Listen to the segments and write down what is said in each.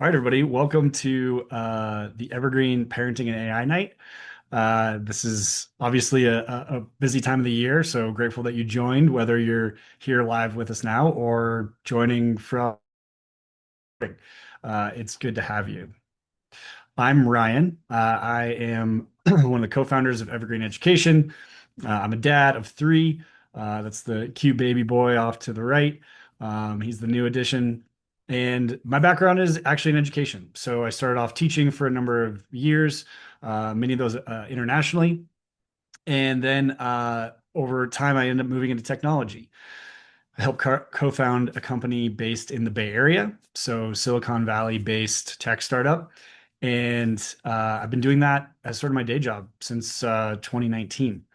All right, everybody, welcome to the Evergreen Parenting and AI Night. This is obviously a busy time of the year, so grateful that you joined, whether you're here live with us now or joining from. It's good to have you. I'm Ryan. I am one of the co-founders of Evergreen Education. I'm a dad of three. That's the cute baby boy off to the right. He's the new addition. And my background is actually in education. So I started off teaching for a number of years, many of those internationally. And then over time, I ended up moving into technology. I helped co-found a company based in the Bay Area, so Silicon Valley-based tech startup. And I've been doing that as sort of my day job since 2019.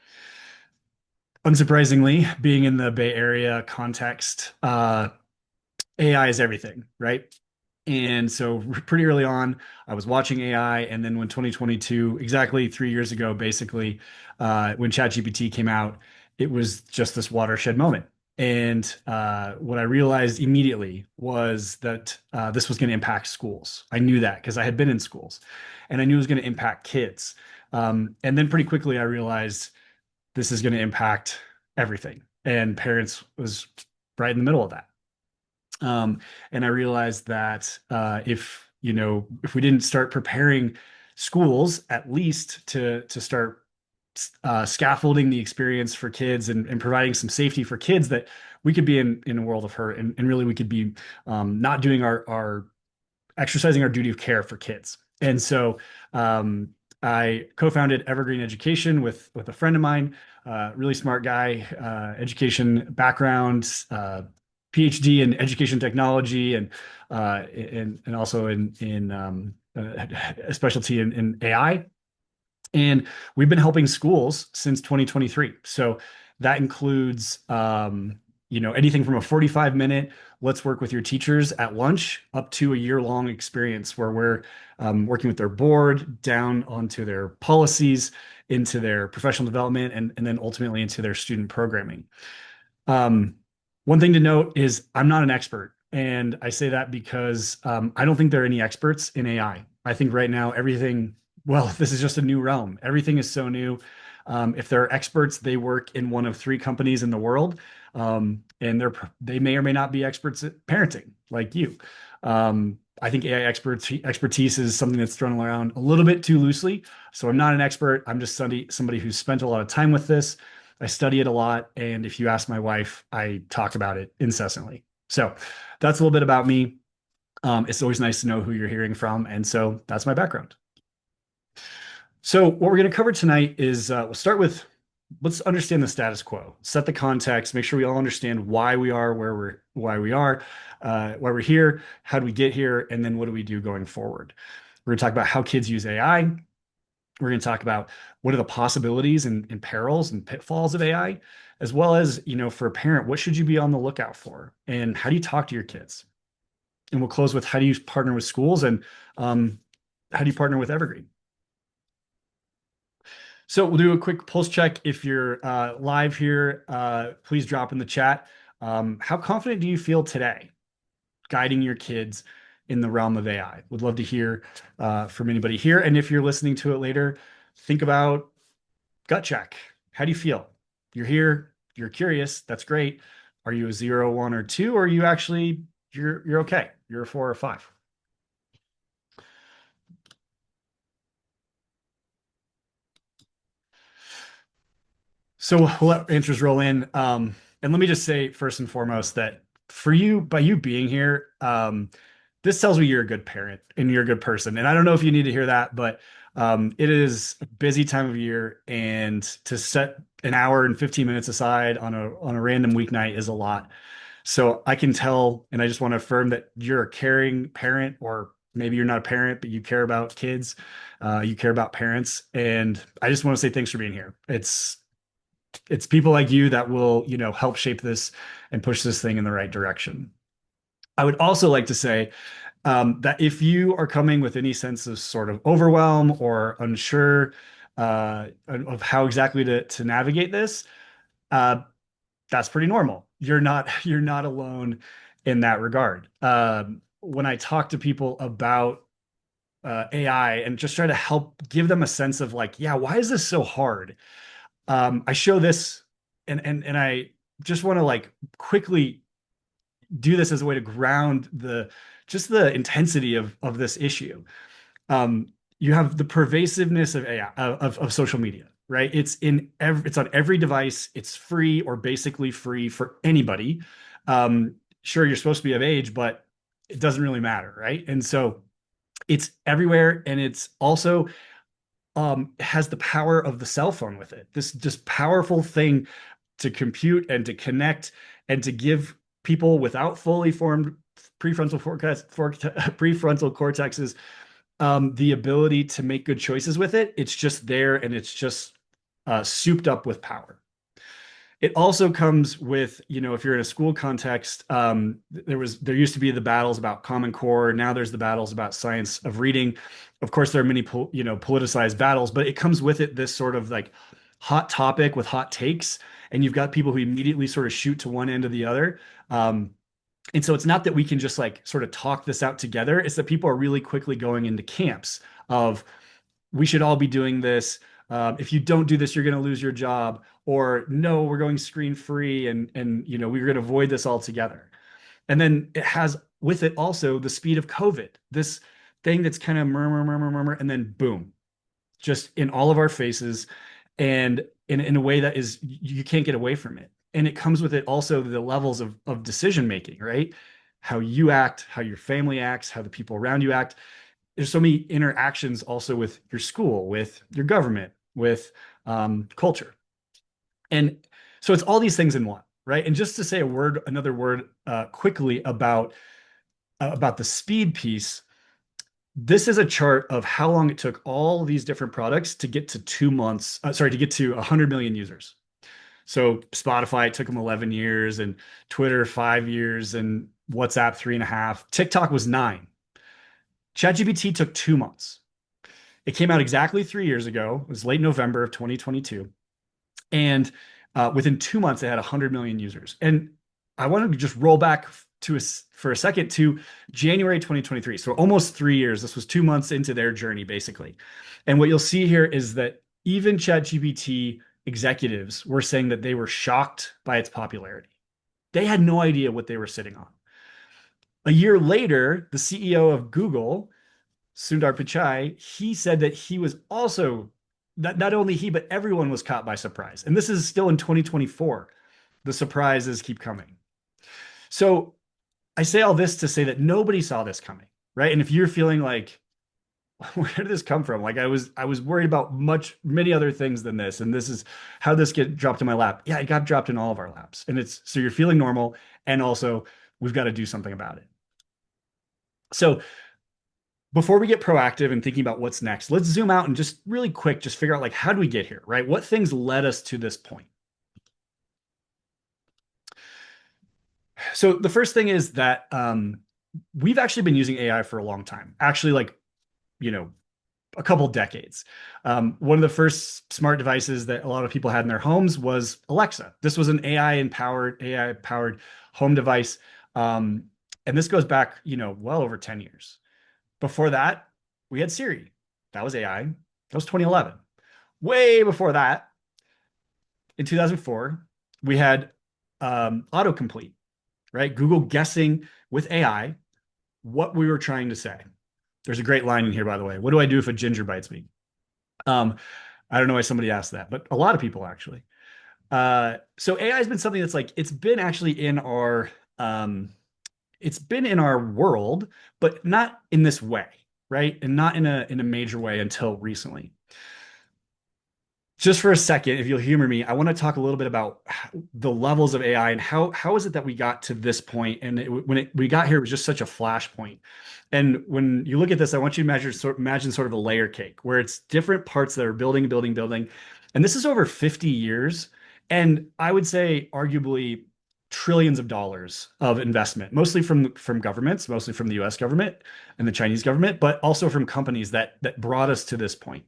Unsurprisingly, being in the Bay Area context, AI is everything, right? And so pretty early on, I was watching AI. And then when 2022, exactly 3 years ago, basically, when ChatGPT came out, it was just this watershed moment. And what I realized immediately was that this was going to impact schools. I knew that because I had been in schools and I knew it was going to impact kids. And then pretty quickly, I realized this is going to impact everything. And parents was right in the middle of that. And I realized that if we didn't start preparing schools at least to start scaffolding the experience for kids and providing some safety for kids, that we could be in a world of hurt, and really we could be not doing our exercising our duty of care for kids. And so I co-founded Evergreen Education with a friend of mine, really smart guy, education background, PhD in education technology, and also in a specialty in AI. And we've been helping schools since 2023. So that includes, anything from a 45-minute, let's work with your teachers at lunch, up to a year-long experience where we're working with their board down onto their policies, into their professional development, and then ultimately into their student programming. Um, One thing to note is I'm not an expert. And I say that because I don't think there are any experts in AI. I think right now well, this is just a new realm. Everything is so new. If there are experts, they work in one of three companies in the world, and they may or may not be experts at parenting, like you. I think AI expertise is something that's thrown around a little bit too loosely. So I'm not an expert. I'm just somebody who's spent a lot of time with this. I study it a lot, and if you ask my wife, I talk about it incessantly. So that's a little bit about me. It's always nice to know who you're hearing from, and so that's my background. So what we're going to cover tonight is we'll start with, let's understand the status quo, set the context, make sure we all understand why we are why we are, why we're here, how do we get here, and then what do we do going forward. We're going to talk about how kids use AI. We're going to talk about what are the possibilities and perils and pitfalls of AI, as well as, for a parent, what should you be on the lookout for, and how do you talk to your kids? And we'll close with how do you partner with schools, and how do you partner with Evergreen? So we'll do a quick pulse check. If you're live here, please drop in the chat. How confident do you feel today guiding your kids in the realm of AI? Would love to hear from anybody here. And if you're listening to it later, think about gut check. How do you feel? You're here, you're curious, that's great. Are you a 0, 1, or 2, or are you actually you're okay? You're a 4 or 5. So we'll let answers roll in. And let me just say first and foremost that for you, by you being here, this tells me you're a good parent and you're a good person. And I don't know if you need to hear that, but it is a busy time of year, and to set an hour and 15 minutes aside on a random weeknight is a lot. So I can tell, and I just want to affirm that you're a caring parent, or maybe you're not a parent, but you care about kids, you care about parents, and I just want to say thanks for being here. It's people like you that will, help shape this and push this thing in the right direction. I would also like to say that if you are coming with any sense of sort of overwhelm or unsure of how exactly to navigate this, uh, that's pretty normal. You're not you're not alone in that regard. when I talk to people about AI and just try to help give them a sense of like, yeah, why is this so hard? I show this and I just want to like quickly do this as a way to ground the just the intensity of this issue. Um, you have the pervasiveness of AI of social media, right? It's on every device. It's free or basically free for anybody. Sure, you're supposed to be of age, but it doesn't really matter, right? And so it's everywhere, and it's also has the power of the cell phone with it. This just powerful thing to compute and to connect and to give people without fully formed prefrontal cortexes the ability to make good choices with it. It's just there and it's just souped up with power. It also comes with, if you're in a school context, there used to be the battles about Common Core. Now there's the battles about science of reading. Of course, there are many politicized battles, but it comes with it this sort of like hot topic with hot takes, and you've got people who immediately sort of shoot to one end or the other. And so it's not that we can just like sort of talk this out together. It's that people are really quickly going into camps of we should all be doing this. If you don't do this, you're going to lose your job. Or no, we're going screen free, and we're going to avoid this altogether. And then it has with it also the speed of COVID, this thing that's kind of murmur, murmur, murmur, and then boom, just in all of our faces, and in a way that is you can't get away from it. And it comes with it also the levels of decision making, right? How you act, how your family acts, how the people around you act. There's so many interactions also with your school, with your government, with culture. And so it's all these things in one, right? And just to say another word quickly about the speed piece, this is a chart of how long it took all these different products to get to 2 months, to get to 100 million users. So Spotify, it took them 11 years, and Twitter, 5 years, and WhatsApp, 3.5. TikTok was 9. ChatGPT took 2 months. It came out exactly 3 years ago. It was late November of 2022. And within 2 months, it had 100 million users. And I wanted to just roll back for a second to January 2023. So almost 3 years. This was 2 months into their journey, basically. And what you'll see here is that even ChatGPT executives were saying that they were shocked by its popularity. They had no idea what they were sitting on. A year later, the CEO of Google, Sundar Pichai, he said that he was also not only he, but everyone was caught by surprise. And this is still in 2024. The surprises keep coming. So I say all this to say that nobody saw this coming, right? And if you're feeling like, where did this come from? Like I was worried about many other things than this, and this is how this get dropped in my lap. Yeah, it got dropped in all of our laps, and it's so you're feeling normal, and also we've got to do something about it. So before we get proactive and thinking about what's next, let's zoom out and just really quick, just figure out like how do we get here, right? What things led us to this point? So the first thing is that we've actually been using AI for a long time. Actually, like you know, a couple decades. One of the first smart devices that a lot of people had in their homes was Alexa. This was an AI powered home device, and this goes back, well over 10 years. Before that, we had Siri. That was AI. That was 2011. Way before that, in 2004, we had autocomplete, right? Google guessing with AI what we were trying to say. There's a great line in here, by the way. What do I do if a ginger bites me? I don't know why somebody asked that, but a lot of people actually. So AI has been something that's like it's been actually it's been in our world, but not in this way, right? And not in a major way until recently. Just for a second, if you'll humor me, I want to talk a little bit about the levels of AI and how is it that we got to this point? And we got here, it was just such a flashpoint. And when you look at this, I want you to imagine sort of a layer cake where it's different parts that are building, building, building. And this is over 50 years. And I would say arguably trillions of dollars of investment, mostly from governments, mostly from the US government and the Chinese government, but also from companies that brought us to this point.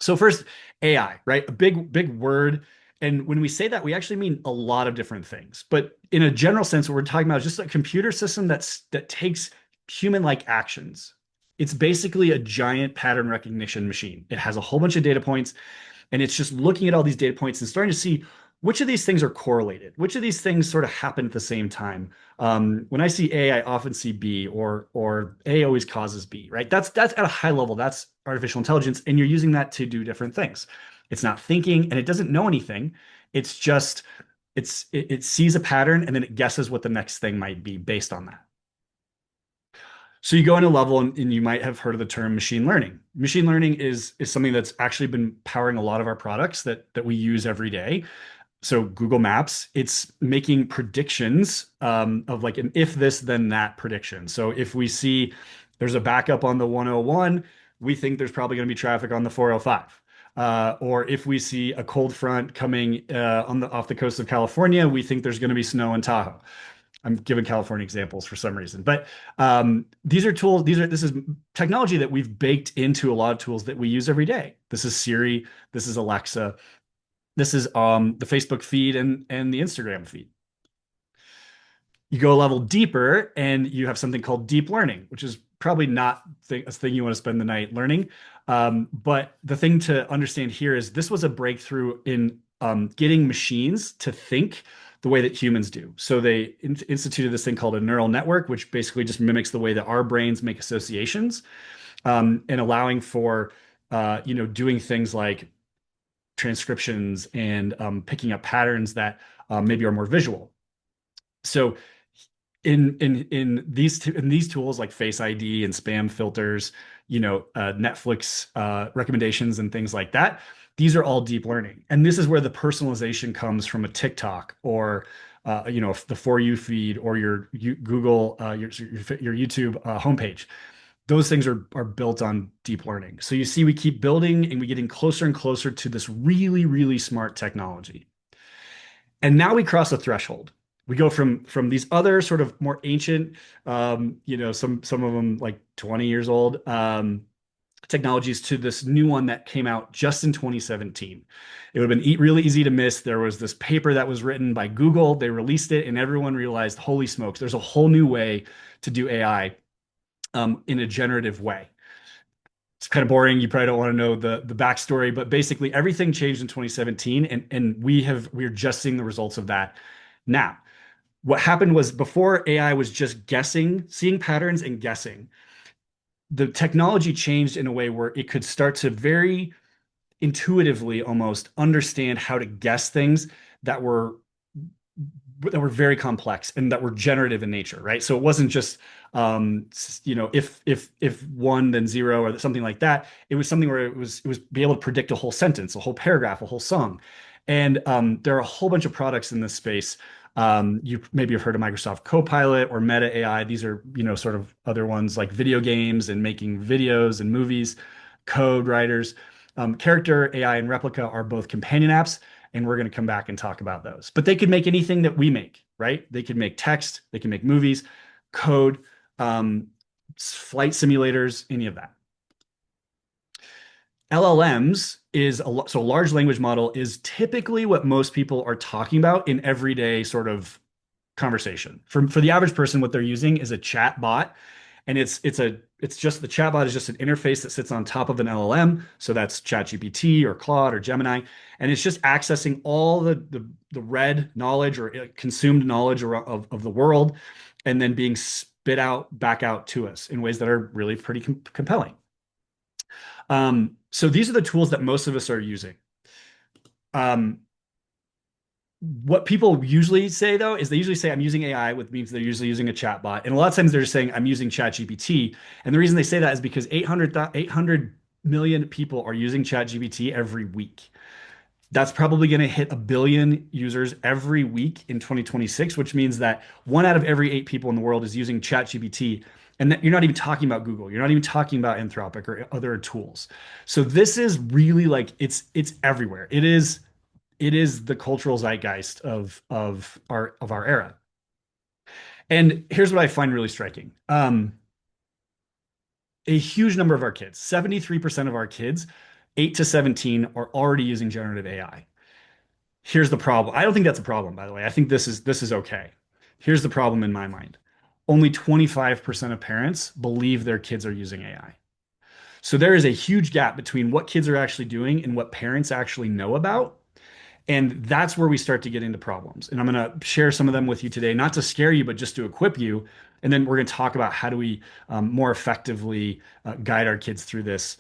So first, AI, right? A big word. And when we say that, we actually mean a lot of different things. But in a general sense, what we're talking about is just a computer system that takes human-like actions. It's basically a giant pattern recognition machine. It has a whole bunch of data points, and it's just looking at all these data points and starting to see which of these things are correlated, which of these things sort of happen at the same time. When I see A, I often see B, or A always causes B, right? That's at a high level. That's artificial intelligence, and you're using that to do different things. It's not thinking, and it doesn't know anything. It's just it sees a pattern and then it guesses what the next thing might be based on that. So you go in a level and you might have heard of the term machine learning. Machine learning is something that's actually been powering a lot of our products that we use every day. So Google Maps, it's making predictions of like an if this then that prediction. So if we see there's a backup on the 101, we think there's probably going to be traffic on the 405. Or if we see a cold front coming on the off the coast of California, we think there's going to be snow in Tahoe. I'm giving California examples for some reason, but these are tools. This is technology that we've baked into a lot of tools that we use every day. This is Siri. This is Alexa. This is the Facebook feed and the Instagram feed. You go a level deeper and you have something called deep learning, which is probably not a thing you want to spend the night learning. But the thing to understand here is this was a breakthrough in getting machines to think the way that humans do. So they instituted this thing called a neural network, which basically just mimics the way that our brains make associations, and allowing for doing things like transcriptions and picking up patterns that maybe are more visual. So in these tools like Face ID and spam filters, Netflix recommendations and things like that, these are all deep learning. And this is where the personalization comes from a TikTok or the For You feed or Google your YouTube homepage. Those things are built on deep learning. So you see, we keep building and we're getting closer and closer to this really, really smart technology. And now we cross a threshold. We go from these other sort of more ancient, some of them like 20 years old, technologies to this new one that came out just in 2017. It would have been really easy to miss. There was this paper that was written by Google. They released it, and everyone realized, holy smokes, there's a whole new way to do AI in a generative way. It's kind of boring. You probably don't want to know the backstory, but basically everything changed in 2017, and we're just seeing the results of that now. What happened was before AI was just guessing, seeing patterns and guessing. The technology changed in a way where it could start to very intuitively almost understand how to guess things that were very complex and that were generative in nature, right? So it wasn't just if one then zero or something like that. It was something where it was be able to predict a whole sentence, a whole paragraph, a whole song. And there are a whole bunch of products in this space. You maybe have heard of Microsoft Copilot or Meta AI. These are, sort of other ones like video games and making videos and movies, code writers. Character AI and Replica are both companion apps, and we're going to come back and talk about those. But they could make anything that we make, right? They could make text, they can make movies, code, flight simulators, any of that. LLMs so a large language model is typically what most people are talking about in everyday sort of conversation. For the average person, what they're using is a chat bot, and it's just the chatbot is just an interface that sits on top of an LLM. So that's ChatGPT or Claude or Gemini, and it's just accessing all the read knowledge or consumed knowledge of the world, and then being spit out back out to us in ways that are really pretty compelling. So these are the tools that most of us are using. What people usually say though is they usually say I'm using AI, which means they're usually using a chatbot. And a lot of times they're just saying I'm using ChatGPT. And the reason they say that is because 800 million people are using ChatGPT every week. That's probably going to hit 1 billion users every week in 2026, which means that 1 out of every 8 people in the world is using ChatGPT. And that you're not even talking about Google. You're not even talking about Anthropic or other tools. So this is really like it's everywhere. It is the cultural zeitgeist of our era. And here's what I find really striking. A huge number of our kids, 73% of our kids, 8 to 17, are already using generative AI. Here's the problem. I don't think that's a problem, by the way. I think this is okay. Here's the problem in my mind. only 25% of parents believe their kids are using AI. So there is a huge gap between what kids are actually doing and what parents actually know about. And that's where we start to get into problems. And I'm going to share some of them with you today, not to scare you, but just to equip you. And then we're going to talk about how do we more effectively guide our kids through this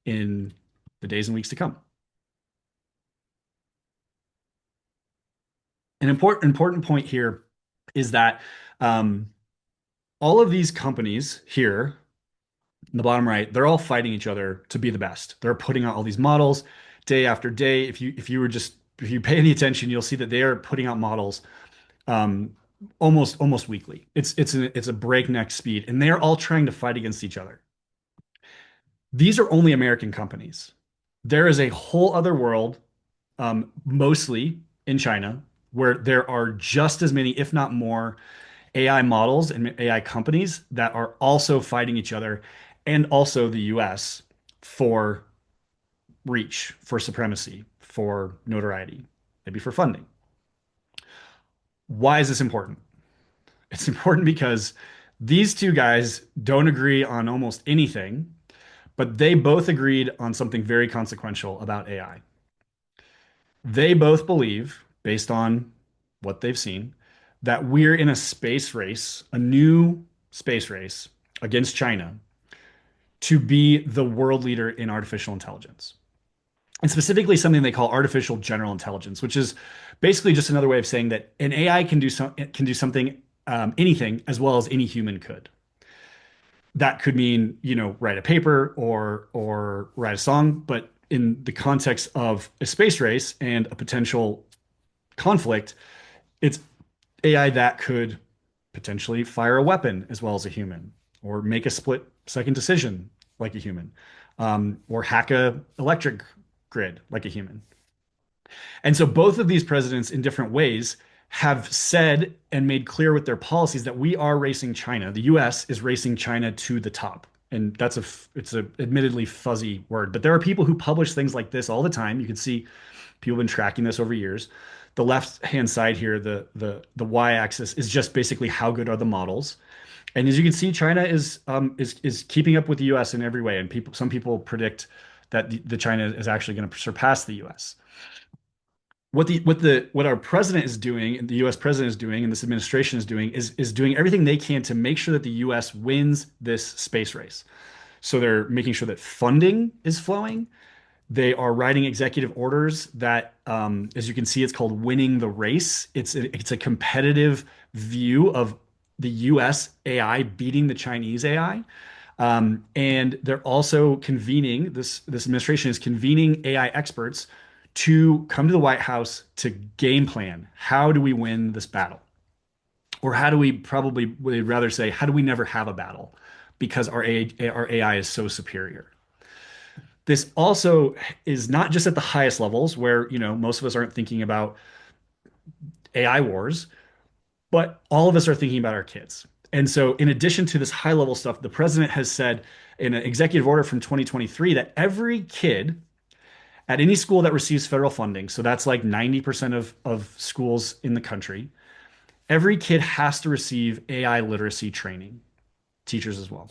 in the days and weeks to come. An important point here is that um, all of these companies here in the bottom right, they're all fighting each other to be the best. They're putting out all these models day after day. If you were just if you pay any attention, you'll see that they are putting out models um, almost weekly. It's a breakneck speed, and they're all trying to fight against each other. These are only American companies. There is a whole other world, mostly in China, where there are just as many, if not more, AI models and AI companies that are also fighting each other, and also the US for reach, for supremacy, for notoriety, maybe for funding. Why is this important? It's important because these two guys don't agree on almost anything, but they both agreed on something very consequential about AI. They both believe, based on what they've seen, that we're in a space race, a new space race against China to be the world leader in artificial intelligence. And specifically something they call artificial general intelligence, which is basically just another way of saying that an AI can do something anything as well as any human could. That could mean, write a paper or write a song, but in the context of a space race and a potential conflict, it's AI that could potentially fire a weapon as well as a human, or make a split second decision like a human, or hack a electric grid like a human. And so both of these presidents, in different ways, have said and made clear with their policies that we are racing China. The US is racing China to the top. And it's a admittedly fuzzy word, but there are people who publish things like this all the time. You can see people have been tracking this over years. The left hand side here, the y-axis is just basically how good are the models. And as you can see, China is keeping up with the US in every way. And some people predict that the China is actually going to surpass the US. What our president is doing, and the US president is doing, and this administration is doing, is doing everything they can to make sure that the US wins this space race. So they're making sure that funding is flowing. They are writing executive orders that, as you can see, it's called winning the race. It's a competitive view of the US AI beating the Chinese AI. And they're also convening, this administration is convening AI experts to come to the White House to game plan. How do we win this battle? Or how do we probably would rather say, how do we never have a battle? Because our AI is so superior. This also is not just at the highest levels where, most of us aren't thinking about AI wars, but all of us are thinking about our kids. And so, in addition to this high level stuff, the president has said in an executive order from 2023 that every kid at any school that receives federal funding, so that's like 90% of schools in the country, every kid has to receive AI literacy training, teachers as well.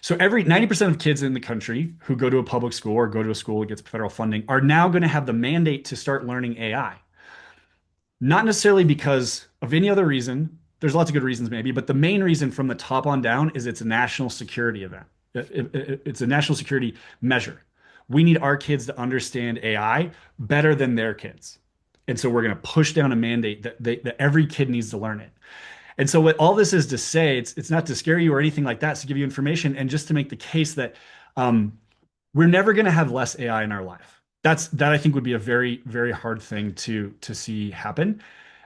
So every 90% of kids in the country who go to a public school or go to a school that gets federal funding are now going to have the mandate to start learning AI. Not necessarily because of any other reason. There's lots of good reasons, maybe, but the main reason from the top on down is it's a national security event. It's a national security measure. We need our kids to understand AI better than their kids. And so we're going to push down a mandate that every kid needs to learn it. And so what all this is to say, it's not to scare you or anything like that, it's to give you information and just to make the case that um, we're never going to have less AI in our life. That I think would be a very, very hard thing to see happen.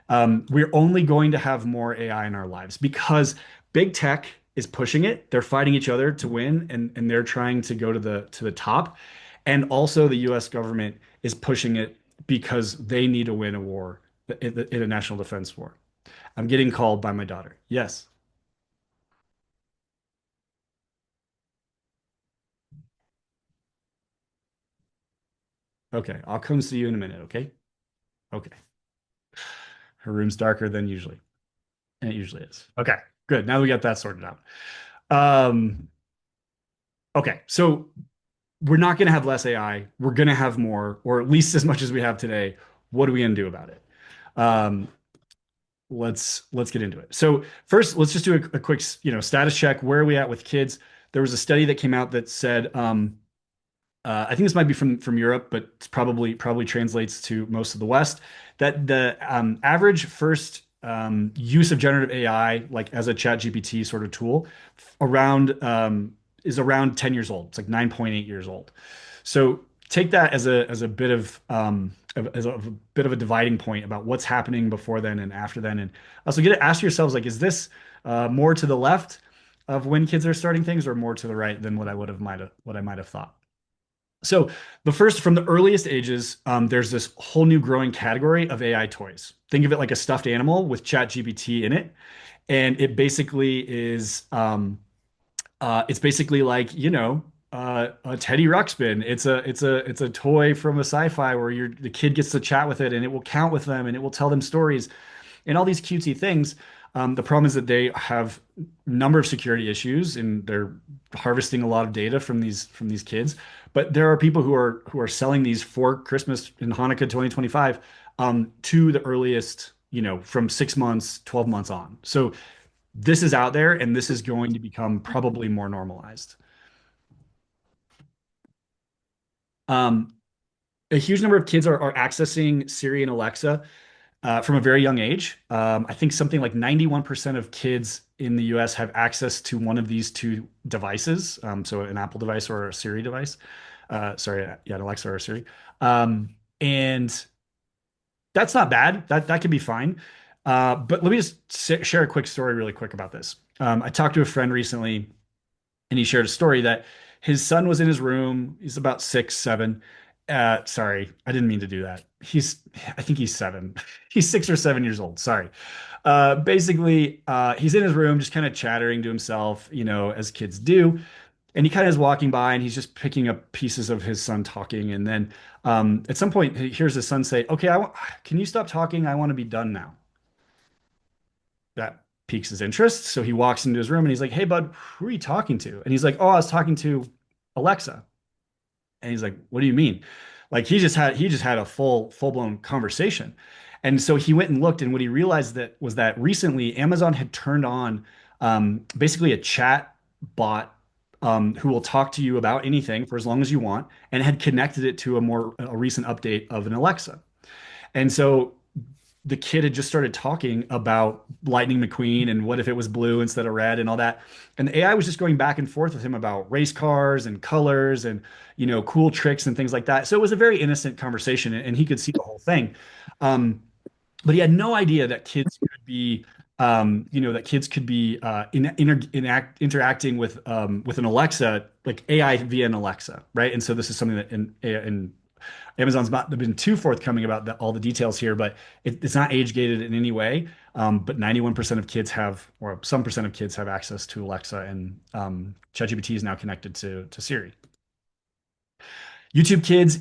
We're only going to have more AI in our lives because big tech is pushing it. They're fighting each other to win, and they're trying to go to the top. And also, the U.S. government is pushing it because they need to win a war, in a national defense war. I'm getting called by my daughter. Yes. Okay. I'll come see you in a minute. Okay. Okay. Her room's darker than usually. And it usually is. Okay, good. Now we got that sorted out. Um, okay, so we're not going to have less AI. We're going to have more, or at least as much as we have today. What are we going to do about it? Um, let's get into it. So first, let's just do a quick, status check. Where are we at with kids? There was a study that came out that said, I think this might be from Europe, but it's probably translates to most of the West. That the average first use of generative AI, like as a chat GPT sort of tool, around is around 10 years old. It's like 9.8 years old. So take that as a bit of a bit of a dividing point about what's happening before then and after then, and also get to ask yourselves like, is this more to the left of when kids are starting things, or more to the right than what I might have thought? So the first, from the earliest ages, there's this whole new growing category of AI toys. Think of it like a stuffed animal with ChatGPT in it, and it basically is it's basically like, a Teddy Ruxpin. It's a toy from a sci-fi where the kid gets to chat with it, and it will count with them, and it will tell them stories and all these cutesy things. The problem is that they have a number of security issues, and they're harvesting a lot of data from these kids. But there are people who are selling these for Christmas and Hanukkah 2025 to the earliest, from 6 months, 12 months on. So this is out there, and this is going to become probably more normalized. Um, a huge number of kids are accessing Siri and Alexa from a very young age. I think something like 91% of kids in the US have access to one of these two devices. So an Apple device or a Siri device. Sorry, yeah, an Alexa or a Siri. And that's not bad. That can be fine. But let me just share a quick story really quick about this. I talked to a friend recently, and he shared a story that his son was in his room. He's about 6, 7. Sorry, I didn't mean to do that. I think he's 7. He's 6 or 7 years old. Sorry. Basically, he's in his room, just kind of chattering to himself, as kids do. And he kind of is walking by, and he's just picking up pieces of his son talking. And then at some point, he hears his son say, "Okay, can you stop talking? I want to be done now." That piques his interest. So he walks into his room, and he's like, "Hey, bud, who are you talking to?" And he's like, "Oh, I was talking to Alexa." And he's like, "What do you mean?" Like he just had a full-blown conversation. And so he went and looked, and what he realized that was that recently Amazon had turned on basically a chat bot who will talk to you about anything for as long as you want, and had connected it to a recent update of an Alexa. And so the kid had just started talking about Lightning McQueen and what if it was blue instead of red and all that. And the AI was just going back and forth with him about race cars and colors and, cool tricks and things like that. So it was a very innocent conversation, and he could see the whole thing. Um, but he had no idea that kids could be interacting with an Alexa, like AI via an Alexa, right? And so this is something that in Amazon's not been too forthcoming about all the details here, but it's not age gated in any way. But 91% of kids have, or some percent of kids have access to Alexa, and ChatGPT is now connected to Siri. YouTube Kids,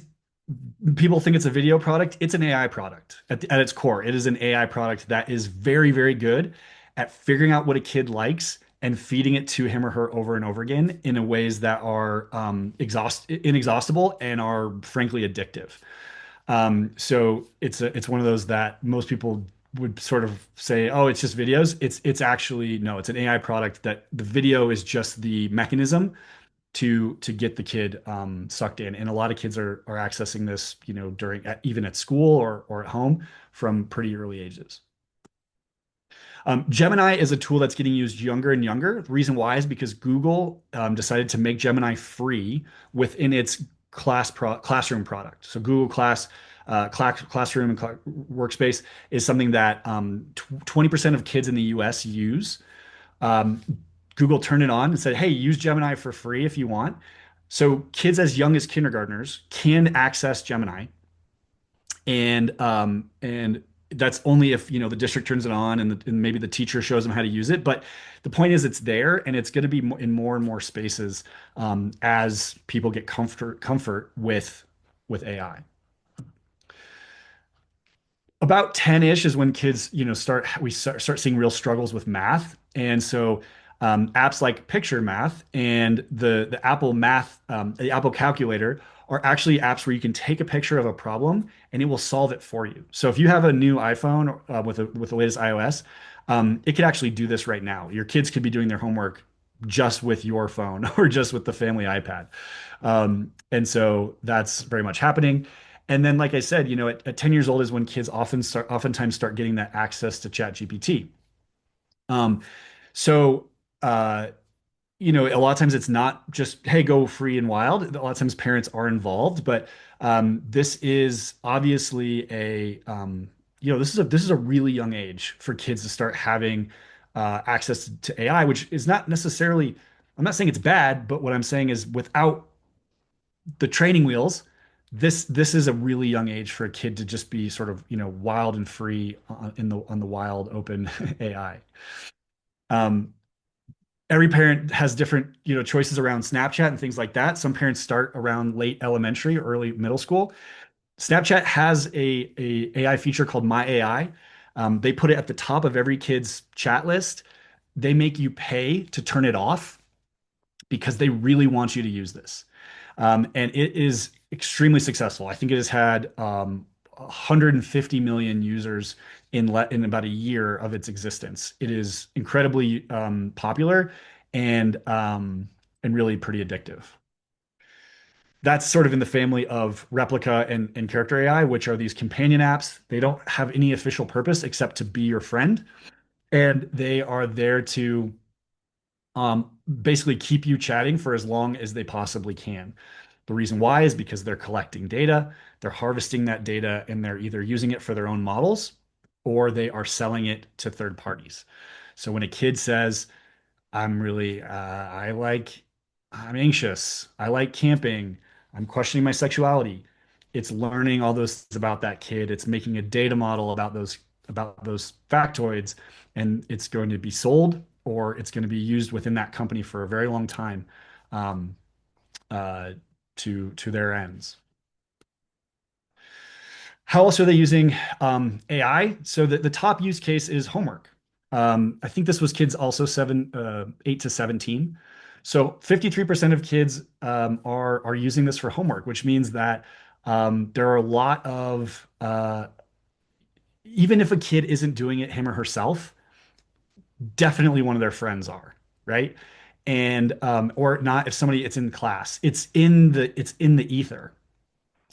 people think it's a video product. It's an AI product at its core. It is an AI product that is very, very good at figuring out what a kid likes and feeding it to him or her over and over again in ways that are inexhaustible and are frankly addictive. So it's one of those that most people would sort of say, oh, it's just videos. It's actually no, it's an AI product that the video is just the mechanism to get the kid sucked in. And a lot of kids are accessing this, during even at school or at home from pretty early ages. Gemini is a tool that's getting used younger and younger. The reason why is because Google decided to make Gemini free within its classroom product. So Google Classroom and Workspace is something that 20% of kids in the US use. Um, Google turned it on and said, "Hey, use Gemini for free if you want." So kids as young as kindergartners can access Gemini, and that's only if the district turns it on, and maybe the teacher shows them how to use it. But the point is, it's there, and it's going to be in more and more spaces as people get comfort with AI. About 10-ish is when kids, start seeing real struggles with math. And so apps like Picture Math and the Apple Math, the Apple Calculator are actually apps where you can take a picture of a problem and it will solve it for you. So if you have a new iPhone with the latest iOS, it could actually do this right now. Your kids could be doing their homework just with your phone or just with the family iPad. And so that's very much happening. And then, like I said, at 10 years old is when kids oftentimes start getting that access to ChatGPT. Um, so, uh, a lot of times it's not just, hey, go free and wild. A lot of times parents are involved, but this is obviously this is a really young age for kids to start having access to AI, which is not necessarily, I'm not saying it's bad, but what I'm saying is without the training wheels, this is a really young age for a kid to just be sort of, wild and free on the wild open AI. Um, every parent has different, choices around Snapchat and things like that. Some parents start around late elementary, early middle school. Snapchat has a AI feature called My AI. They put it at the top of every kid's chat list. They make you pay to turn it off because they really want you to use this. And it is extremely successful. I think it has had 150 million users in about a year of its existence. It is incredibly popular and really pretty addictive. That's sort of in the family of Replica and Character AI, which are these companion apps. They don't have any official purpose except to be your friend, and they are there to basically keep you chatting for as long as they possibly can. The reason why is because they're collecting data, they're harvesting that data, and they're either using it for their own models or they are selling it to third parties. So when a kid says, I'm anxious, I like camping, I'm questioning my sexuality, it's learning all those things about that kid. It's making a data model about those factoids, and it's going to be sold or it's going to be used within that company for a very long time um, uh, to their ends. How else are they using AI? So the top use case is homework. I think this was kids also 8 to 17. So 53% of kids are using this for homework, which means that there are a lot of even if a kid isn't doing it him or herself, definitely one of their friends are, right? And or not if somebody it's in class, it's in the ether.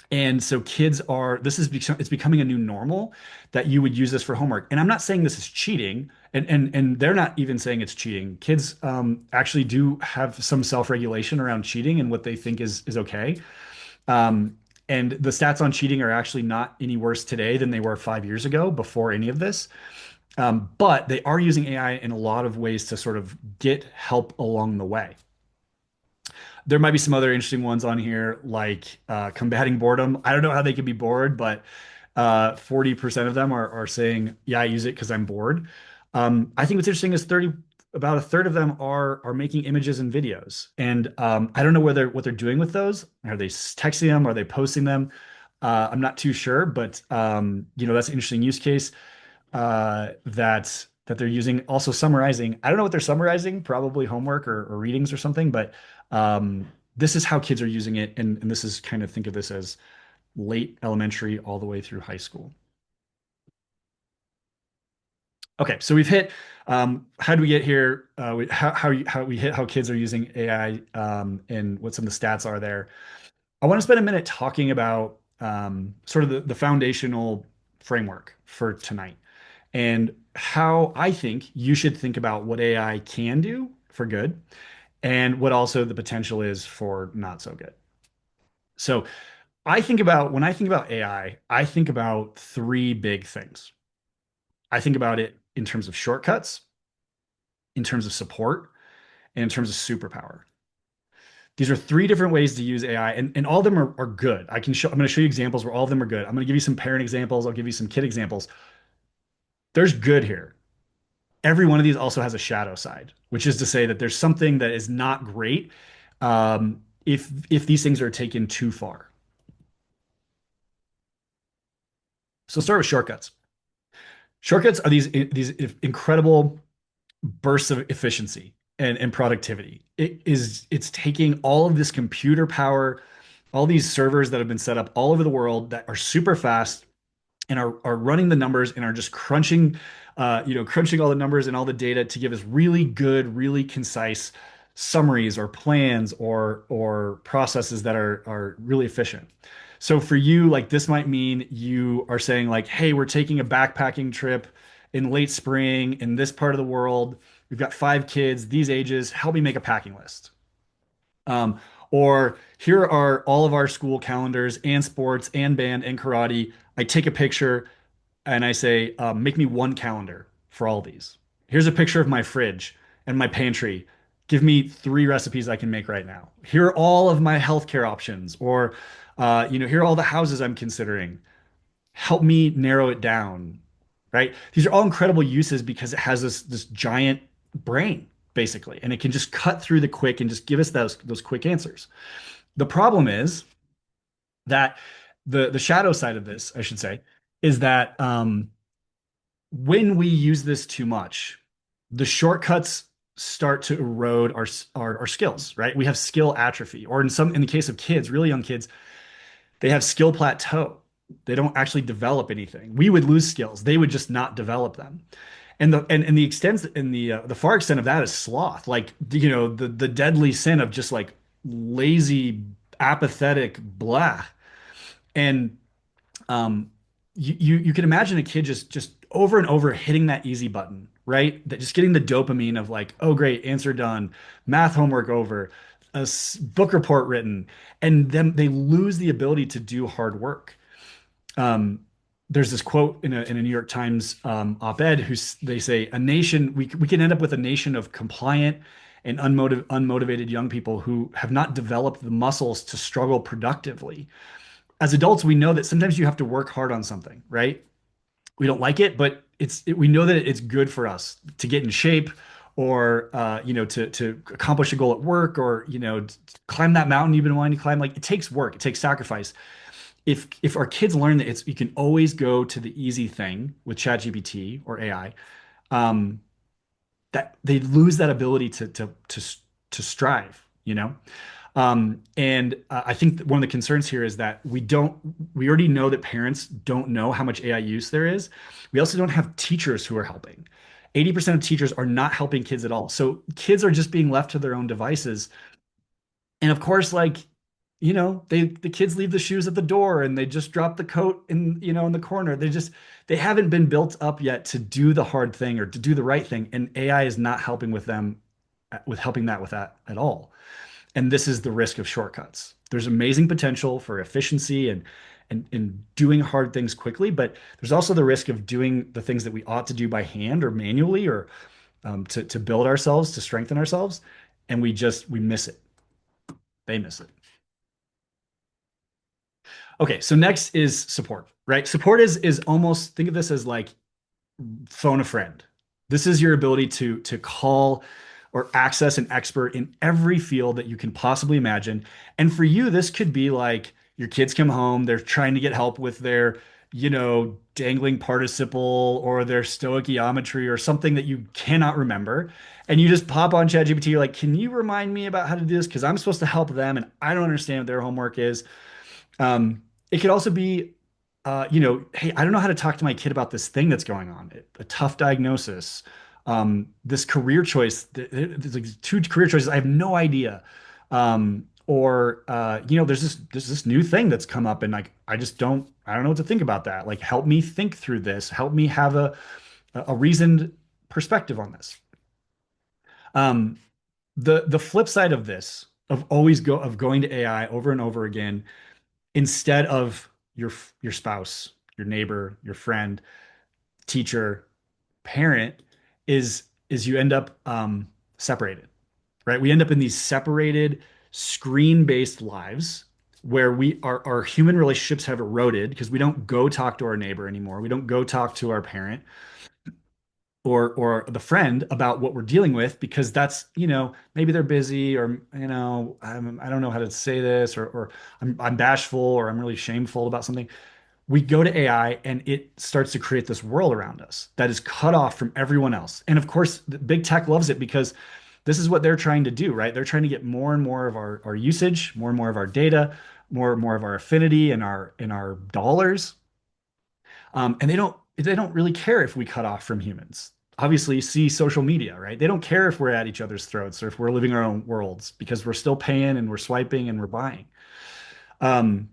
And so kids are, it's becoming a new normal that you would use this for homework. And I'm not saying this is cheating, and they're not even saying it's cheating. Kids actually do have some self-regulation around cheating and what they think is okay. Um, and the stats on cheating are actually not any worse today than they were 5 years ago before any of this. But they are using AI in a lot of ways to sort of get help along the way. There might be some other interesting ones on here, like combating boredom. I don't know how they could be bored, but 40% of them are saying, "Yeah, I use it because I'm bored." I think what's interesting is about a third of them are making images and videos, and I don't know what they're doing with those. Are they texting them? Are they posting them? I'm not too sure, but that's an interesting use case that they're using. Also summarizing. I don't know what they're summarizing, probably homework or readings or something, but this is how kids are using it. And this is kind of think of this as late elementary all the way through high school. Okay, so we've hit how do we get here? How we hit how kids are using AI and what some of the stats are there. I want to spend a minute talking about sort of the foundational framework for tonight and how I think you should think about what AI can do for good and what also the potential is for not so good. So when I think about AI, I think about three big things. I think about it in terms of shortcuts, in terms of support, and in terms of superpower. These are three different ways to use AI, and all of them are good. I'm going to show you examples where all of them are good. I'm going to give you some parent examples. I'll give you some kid examples. There's good here. Every one of these also has a shadow side, which is to say that there's something that is not great if these things are taken too far. So start with shortcuts. Shortcuts are these incredible bursts of efficiency and productivity. It's taking all of this computer power, all these servers that have been set up all over the world that are super fast and are running the numbers and are just crunching, crunching all the numbers and all the data to give us really good, really concise summaries or plans or processes that are really efficient. So for you, like this might mean you are saying like, hey, we're taking a backpacking trip in late spring in this part of the world. We've got 5 kids, these ages. Help me make a packing list. Um, or here are all of our school calendars and sports and band and karate. I take a picture and I say, make me one calendar for all these. Here's a picture of my fridge and my pantry. Give me 3 recipes I can make right now. Here are all of my healthcare options, or here are all the houses I'm considering. Help me narrow it down. Right? These are all incredible uses because it has this giant brain basically, and it can just cut through the quick and just give us those quick answers. The problem is that the shadow side of this, I should say, is that when we use this too much, the shortcuts start to erode our skills, right? We have skill atrophy, or in the case of kids, really young kids, they have skill plateau. They don't actually develop anything. We would lose skills. They would just not develop them. And the extent and the far extent of that is sloth. Like, the deadly sin of just like lazy, apathetic blah. And um, you can imagine a kid just over and over hitting that easy button, right? That just getting the dopamine of like, oh great, answer done, math homework over, book report written, and then they lose the ability to do hard work. Um, there's this quote in a New York Times op-ed they say a nation we can end up with a nation of compliant and unmotivated young people who have not developed the muscles to struggle productively. As adults, we know that sometimes you have to work hard on something, right? We don't like it, but we know that it's good for us to get in shape or to accomplish a goal at work or climb that mountain you've been wanting to climb. Like it takes work, it takes sacrifice. If our kids learn that you can always go to the easy thing with ChatGPT or AI, um, that they lose that ability to strive, and I think one of the concerns here is that we already know that parents don't know how much AI use there is. We also don't have teachers who are helping. 80% of teachers are not helping kids at all. So kids are just being left to their own devices. And of course, like, the kids leave the shoes at the door and they just drop the coat in the corner. They haven't been built up yet to do the hard thing or to do the right thing. And AI is not helping with them with helping that with that at all. And this is the risk of shortcuts. There's amazing potential for efficiency and doing hard things quickly, but there's also the risk of doing the things that we ought to do by hand or manually or to build ourselves, to strengthen ourselves, and we miss it. They miss it. Okay, so next is support, right? Support is almost think of this as like phone a friend. This is your ability to call or access an expert in every field that you can possibly imagine. And for you, this could be like your kids come home, they're trying to get help with their, dangling participle or their stoichiometry or something that you cannot remember. And you just pop on ChatGPT, you're like, can you remind me about how to do this? Because I'm supposed to help them and I don't understand what their homework is. It could also be, hey, I don't know how to talk to my kid about this thing that's going on, a tough diagnosis, this career choice. There's like 2 career choices. I have no idea. Or there's this new thing that's come up, and like I don't know what to think about that. Like, help me think through this. Help me have a reasoned perspective on this. Um, the flip side of this, of going to AI over and over again instead of your spouse, your neighbor, your friend, teacher, parent, is you end up separated, right? We end up in these separated screen-based lives where our human relationships have eroded because we don't go talk to our neighbor anymore. We don't go talk to our parent or the friend about what we're dealing with because that's, maybe they're busy or, I don't know how to say this or I'm bashful or I'm really shameful about something. we go to AI and it starts to create this world around us that is cut off from everyone else. And of course, the big tech loves it because this is what they're trying to do, right? They're trying to get more and more of our usage, more and more of our data, more and more of our affinity and our dollars. And they don't really care if we cut off from humans. Obviously, see social media, right? They don't care if we're at each other's throats or if we're living our own worlds because we're still paying and we're swiping and we're buying. Um,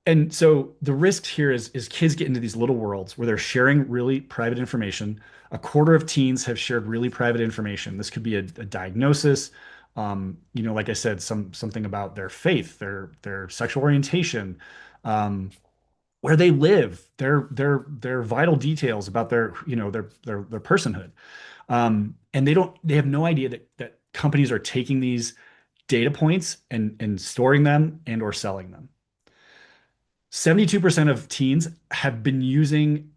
and so the risk here is kids get into these little worlds where they're sharing really private information. A quarter of teens have shared really private information. This could be a diagnosis, like I said, something about their faith, their sexual orientation, um, where they live, their vital details about their personhood. And they have no idea that companies are taking these data points and storing them and or selling them. 72% of teens have been using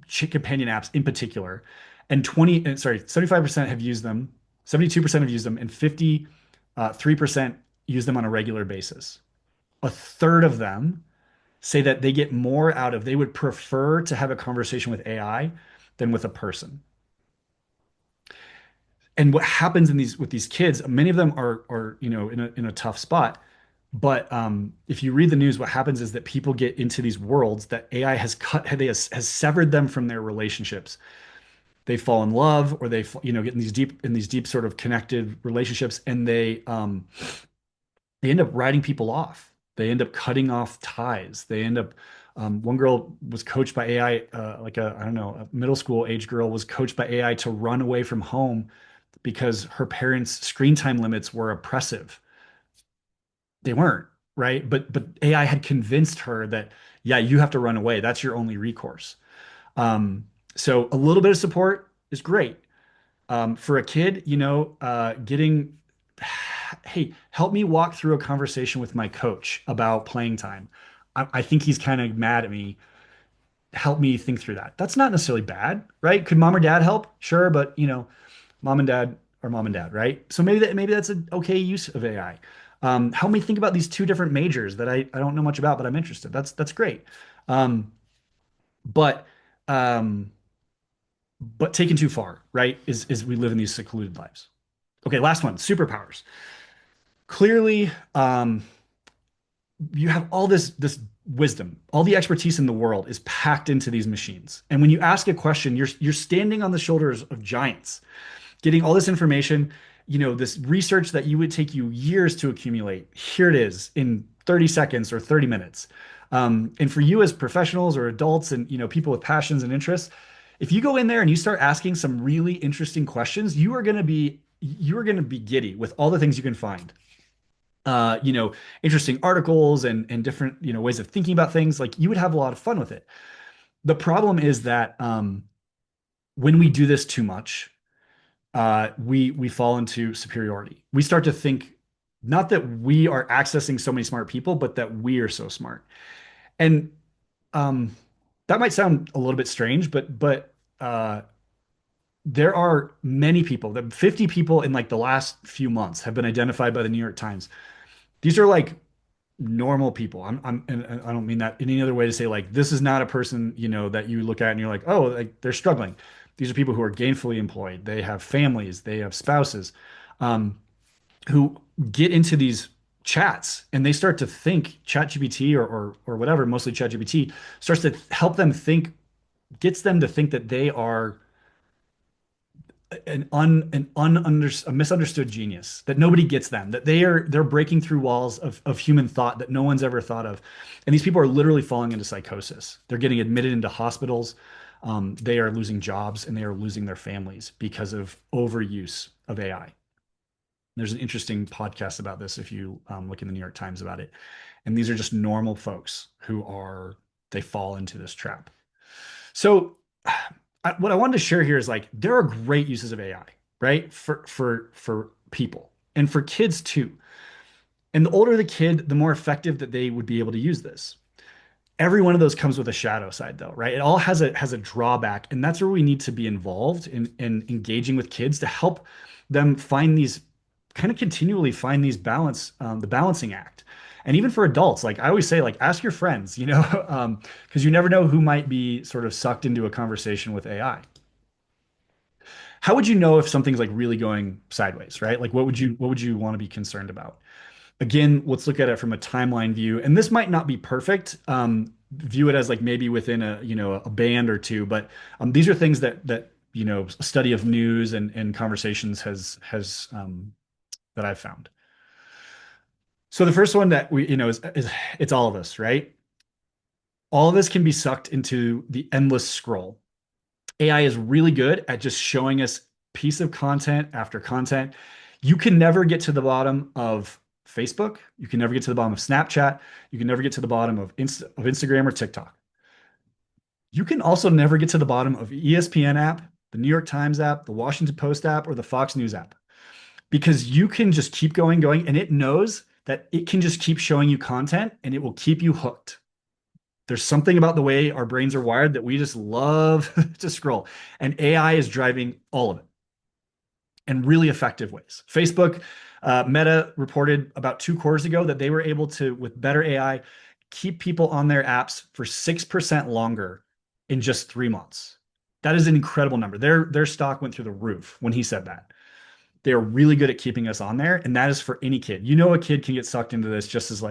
chick companion apps in particular, and 75% have used them, 72% have used them, and 53% use them on a regular basis. A third of them say that they would prefer to have a conversation with AI than with a person. And what happens with these kids, many of them are in a tough spot. But if you read the news, what happens is that people get into these worlds that AI has severed them from their relationships. They fall in love, or get in these deep sort of connected relationships, and they end up writing people off. They end up cutting off ties. One girl was coached by AI, like I don't know, a middle school age girl was coached by AI to run away from home because her parents' screen time limits were oppressive. They weren't, right? But AI had convinced her that, yeah, you have to run away. That's your only recourse. So a little bit of support is great. For a kid, hey, help me walk through a conversation with my coach about playing time. I think he's kind of mad at me. Help me think through that. That's not necessarily bad, right? Could mom or dad help? Sure, but mom and dad are mom and dad, right? So maybe that's an okay use of AI. Help me think about these two different majors that I don't know much about, but I'm interested. That's great. Um, but um, but taken too far, right? Is we live in these secluded lives. Okay, last one, superpowers. Clearly, you have all this wisdom, all the expertise in the world is packed into these machines. And when you ask a question, you're standing on the shoulders of giants, getting all this information, this research that you would take you years to accumulate. Here it is in 30 seconds or 30 minutes. And for you as professionals or adults and people with passions and interests, if you go in there and you start asking some really interesting questions, you are going to be giddy with all the things you can find. Interesting articles and different, ways of thinking about things. Like you would have a lot of fun with it. The problem is that when we do this too much, we fall into superiority. We start to think not that we are accessing so many smart people, but that we are so smart. And um, that might sound a little bit strange, but there are many people. That 50 people in like the last few months have been identified by the New York Times. These are like normal people. And I don't mean that in any other way to say like this is not a person, that you look at and you're like, oh, like they're struggling. These are people who are gainfully employed. They have families, they have spouses, um, who get into these chats and they start to think ChatGPT or whatever, mostly ChatGPT starts to help them think, gets them to think that they are a misunderstood genius, that nobody gets them, that they're breaking through walls of human thought that no one's ever thought of. And these people are literally falling into psychosis. They're getting admitted into hospitals. They are losing jobs and they are losing their families because of overuse of AI. There's an interesting podcast about this if you look in the New York Times about it. And these are just normal folks they fall into this trap. So what I wanted to share here is like there are great uses of AI, right? For people and for kids too. And the older the kid, the more effective that they would be able to use this. Every one of those comes with a shadow side though, right? It all has a drawback, and that's where we need to be involved in engaging with kids to help them find these kind of continually find these the balancing act. And even for adults, like I always say, like ask your friends, because you never know who might be sort of sucked into a conversation with AI. How would you know if something's like really going sideways, right? Like what would you want to be concerned about? Again, let's look at it from a timeline view. And this might not be perfect. View it as like maybe within a band or two, but these are things that a study of news and conversations has that I've found. So the first one that is it's all of us, right? All of us can be sucked into the endless scroll. AI is really good at just showing us piece of content after content. You can never get to the bottom of Facebook. You can never get to the bottom of Snapchat. You can never get to the bottom of Instagram or TikTok. You can also never get to the bottom of ESPN app, the New York Times app, the Washington Post app, or the Fox News app because you can just keep going, and it knows that it can just keep showing you content and it will keep you hooked. There's something about the way our brains are wired that we just love to scroll. And AI is driving all of it in really effective ways. Facebook, Meta reported about 2 quarters ago that they were able to, with better AI, keep people on their apps for 6% longer in just 3 months. That is an incredible number. Their stock went through the roof when he said that. They are really good at keeping us on there, and that is for any kid. A kid can get sucked into this just as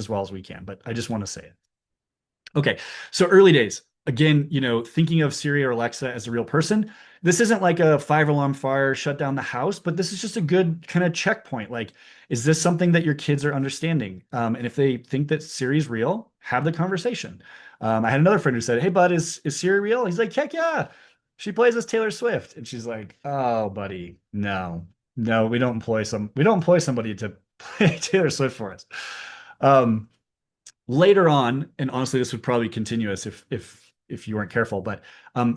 well as we can, but I just want to say it. Okay, so early days. Again, thinking of Siri or Alexa as a real person. This isn't like a five-alarm fire, shut down the house, but this is just a good kind of checkpoint. Like, is this something that your kids are understanding? And if they think that Siri's real, have the conversation. I had another friend who said, "Hey, bud, is Siri real?" He's like, "Heck yeah, she plays as Taylor Swift." And she's like, "Oh, buddy, no, no, we don't employ somebody to play Taylor Swift for us." Um, Later on, and honestly, this would probably continue us if you weren't careful, but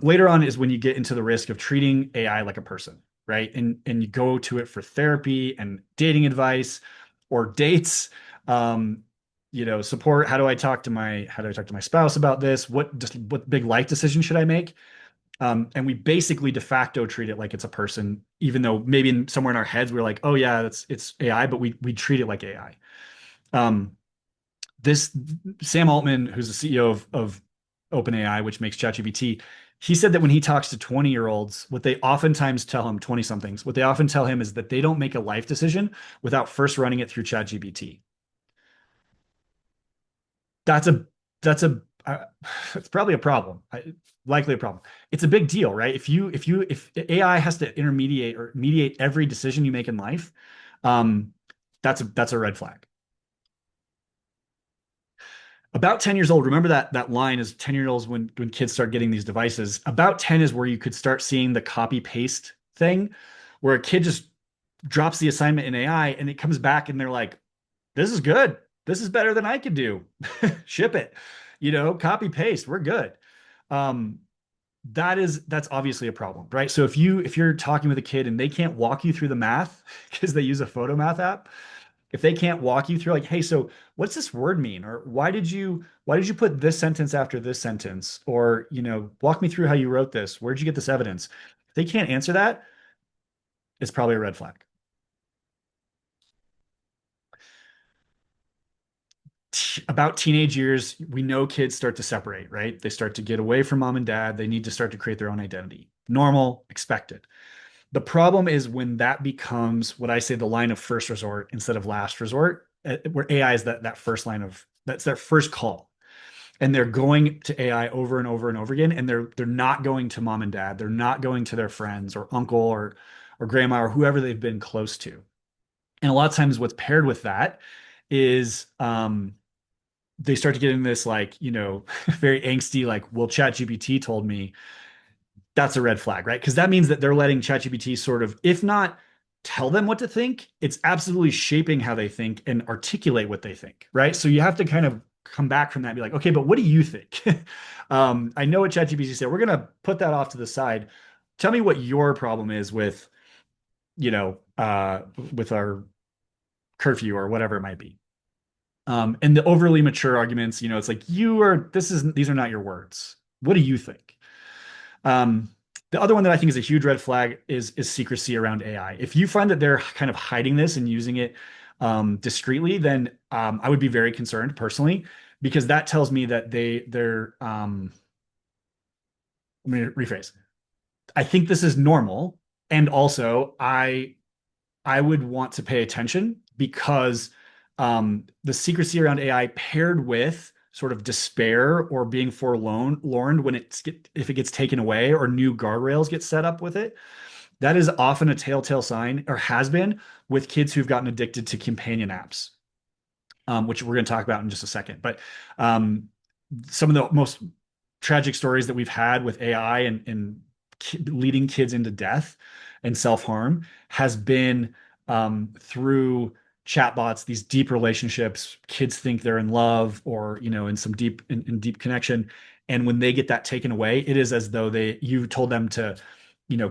later on is when you get into the risk of treating AI like a person, right? And you go to it for therapy and dating advice or dates. Support. How do I talk to my spouse about this? What big life decision should I make? And we basically de facto treat it like it's a person, even though maybe somewhere in our heads we're like, oh yeah, it's AI, but we treat it like AI. This Sam Altman, who's the CEO of OpenAI, which makes ChatGPT, he said that when he talks to 20-year-olds, what they oftentimes tell him, 20 somethings, what they often tell him is that they don't make a life decision without first running it through ChatGPT. That's a that's a it's probably a problem. Likely a problem. It's a big deal, right? If AI has to intermediate or mediate every decision you make in life, um, that's a red flag. About 10 years old, remember that line is 10 years old when kids start getting these devices. About 10 is where you could start seeing the copy paste thing, where a kid just drops the assignment in AI and it comes back and they're like, this is good. This is better than I could do. Ship it. Copy paste. We're good. Um, that's obviously a problem, right? So if you're talking with a kid and they can't walk you through the math because they use a photo math app, if they can't walk you through like, hey, so what's this word mean? Or why did you put this sentence after this sentence? Or, walk me through how you wrote this. Where'd you get this evidence? If they can't answer that, it's probably a red flag. About teenage years, we know kids start to separate, right? They start to get away from mom and dad. They need to start to create their own identity. Normal, expected. The problem is when that becomes what I say the line of first resort instead of last resort, where AI is that first line of that's their first call. And they're going to AI over and over and over again. And they're not going to mom and dad. They're not going to their friends or uncle or grandma or whoever they've been close to. And a lot of times what's paired with that is they start to get in this like, very angsty, like, well, ChatGPT told me that's a red flag, right? Because that means that they're letting ChatGPT sort of, if not tell them what to think, it's absolutely shaping how they think and articulate what they think, right? So you have to kind of come back from that and be like, okay, but what do you think? I know what ChatGPT said. We're going to put that off to the side. Tell me what your problem is with our curfew or whatever it might be. And the overly mature arguments, it's like these are not your words. What do you think? Um, The other one that I think is a huge red flag is secrecy around AI. If you find that they're kind of hiding this and using it discreetly, then I would be very concerned personally, because that tells me that they're let me rephrase. I think this is normal, and also I would want to pay attention because the secrecy around AI paired with sort of despair or being forlorn when if it gets taken away or new guardrails get set up with it, that is often a telltale sign, or has been, with kids who've gotten addicted to companion apps, which we're going to talk about in just a second. But um, some of the most tragic stories that we've had with AI and leading kids into death and self-harm has been through chatbots, these deep relationships. Kids think they're in love, or in some in deep connection, and when they get that taken away, it is as though you told them to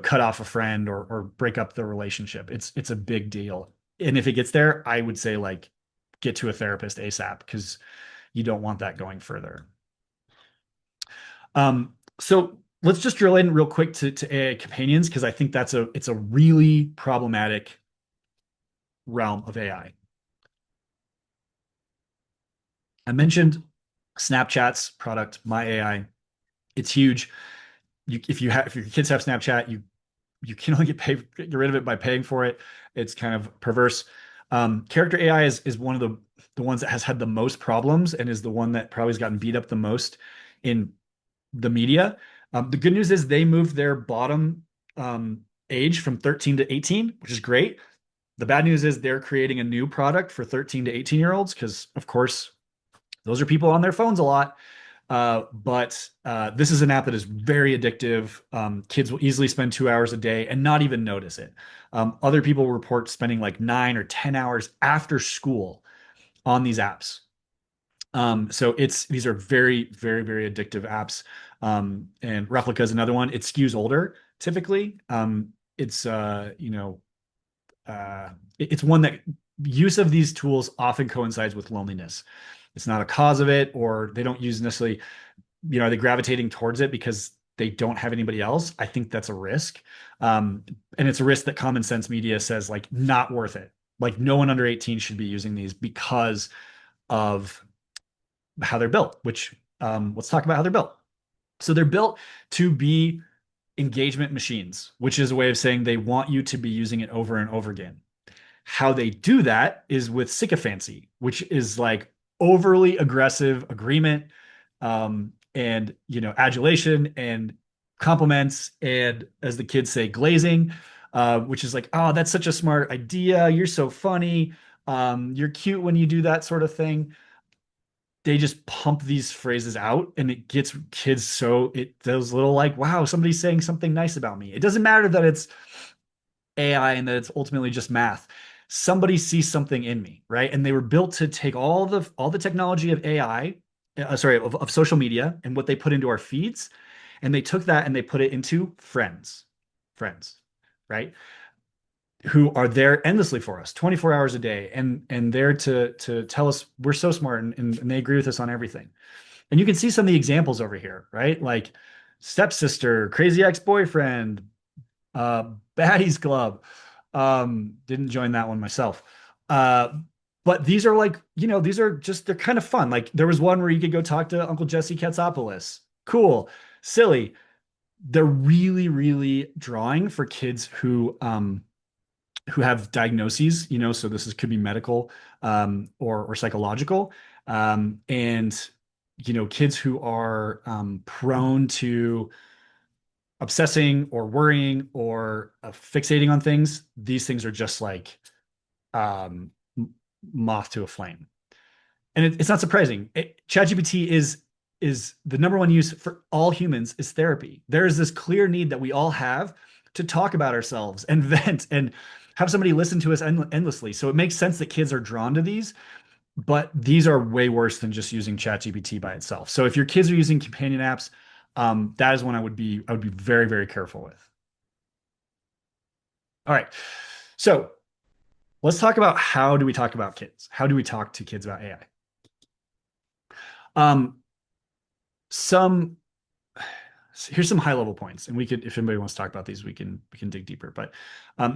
cut off a friend, or break up the relationship. It's a big deal, and if it gets there, I would say, like, get to a therapist ASAP, because you don't want that going further. So let's just drill in real quick to AI companions, because I think it's a really problematic realm of AI. I mentioned Snapchat's product, My AI. It's huge. If your kids have Snapchat, you can only get rid of it by paying for it. It's kind of perverse. Character AI is one of the ones that has had the most problems, and is the one that probably has gotten beat up the most in the media. The good news is they moved their bottom age from 13 to 18, which is great. The bad news is they're creating a new product for 13 to 18-year-olds, because, of course, those are people on their phones a lot. But this is an app that is very addictive. Kids will easily spend 2 hours a day and not even notice it. Other people report spending like 9 or 10 hours after school on these apps. So these are very, very, very addictive apps. And Replica is another one. It skews older typically. It's uh, it's one that use of these tools often coincides with loneliness. It's not a cause of it, or they don't use necessarily, are they gravitating towards it because they don't have anybody else? I think that's a risk. And it's a risk that common sense media says, like, not worth it. Like, no one under 18 should be using these because of how they're built, which let's talk about how they're built. So they're built to be engagement machines, which is a way of saying they want you to be using it over and over again. How they do that is with sycophancy, which is like overly aggressive agreement, and adulation and compliments, and, as the kids say, glazing, which is like, oh, that's such a smart idea. You're so funny. You're cute when you do that sort of thing. They just pump these phrases out, and it gets kids so it those little, like, wow, somebody's saying something nice about me. It doesn't matter that it's AI and that it's ultimately just math. Somebody sees something in me, right? And they were built to take all the technology of AI, sorry, of social media, and what they put into our feeds, and they took that and they put it into friends, right? Who are there endlessly for us, 24 hours a day, and there to tell us we're so smart, and they agree with us on everything. And you can see some of the examples over here, right? Like stepsister, crazy ex-boyfriend, Baddies Club. Didn't join that one myself. Uh, but these are, like, they're kind of fun. Like, there was one where you could go talk to Uncle Jesse Katsopoulos. Cool, silly. They're really, really drawing for kids who have diagnoses, so could be medical, or psychological, and kids who are prone to obsessing or worrying or fixating on things. These things are just like um, moth to a flame, and it's not surprising. ChatGPT is the number one use for all humans is therapy. There is this clear need that we all have to talk about ourselves and vent and have somebody listen to us endlessly. So it makes sense that kids are drawn to these, but these are way worse than just using ChatGPT by itself. So if your kids are using companion apps, that is one I would be very, very careful with. All right. So let's talk about, how do we talk about kids? How do we talk to kids about AI? Um, some here's some high level points, and we could, if anybody wants to talk about these, we can dig deeper. But